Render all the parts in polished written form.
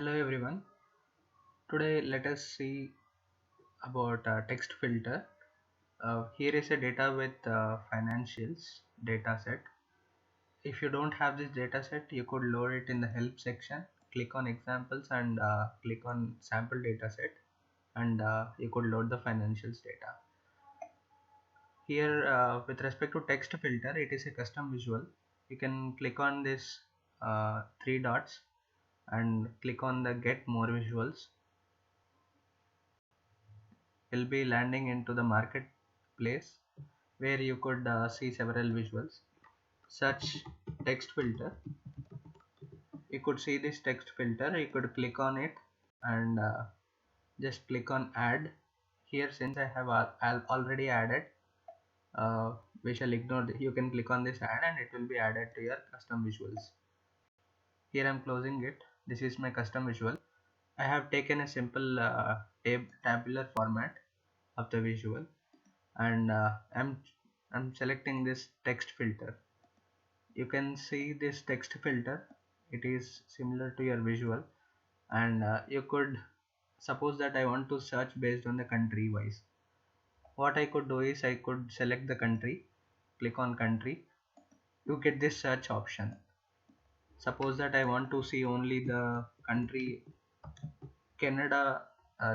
Hello everyone. Today let us see about text filter. Here is a data with financials data set. If you don't have this data set, you could load it in the help section. Click on examples and click on sample data set, and you could load the financials data. Here with respect to text filter, it is a custom visual. You can click on this three dots and click on the get more visuals. Will be landing into the marketplace where you could see several visuals. Search text filter. You could see this text filter. You could click on it and just click on add. Here, since I have already added, we shall ignore this. You can click on this add and it will be added to your custom visuals. Here I'm closing it. This is my custom visual. I have taken a simple tabular format of the visual, and I'm selecting this text filter. You can see this text filter. It is similar to your visual, and you could suppose that I want to search based on the country wise. What I could do is I could select the country, click on country. You get this search option. Suppose that I want to see only the country Canada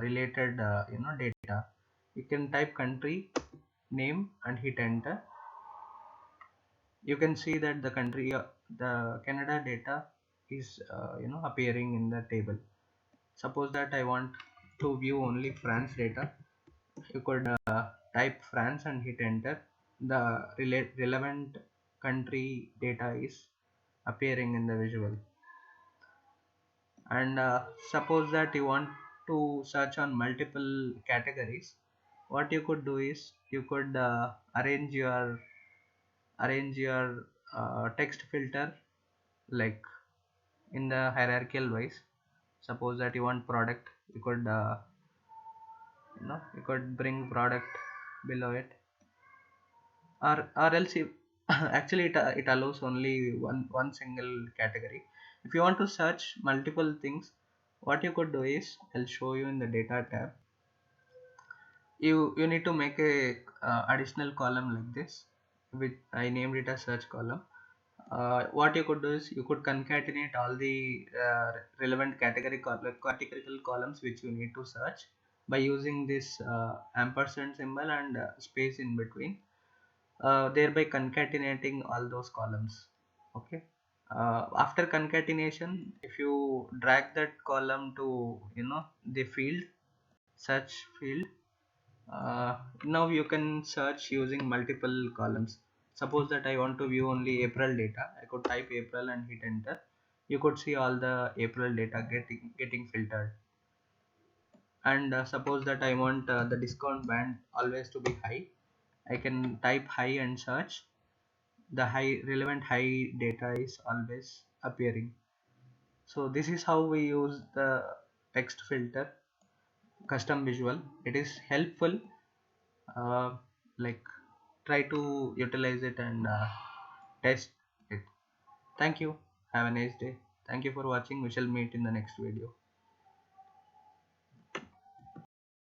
related data. You can type country name and hit enter. You can see that the country the Canada data is appearing in the table. Suppose that I want to view only France data. You could type France and hit enter. The relevant country data is appearing in the visual. And suppose that you want to search on multiple categories. What you could do is you could arrange your text filter like in the hierarchical wise. Suppose that you want product, you could bring product below it, or else you actually it allows only one single category. If you want to search multiple things, what you could do is I'll show you in the data tab. You need to make a additional column like this, which I named it as search column. What you could do is you could concatenate all the relevant categorical columns which you need to search by using this ampersand symbol and space in between, thereby concatenating all those columns. Okay. After concatenation, if you drag that column to the field, search field, now you can search using multiple columns. Suppose that I want to view only April data. I could type April and hit enter. You could see all the April data getting filtered. And suppose that I want the discount band always to be high. I can type high and search. The relevant high data is always appearing. So this is how we use the text filter custom visual. It is helpful. uh, like try to utilize it and test it. Thank you. Have a nice day. Thank you for watching. We shall meet in the next video.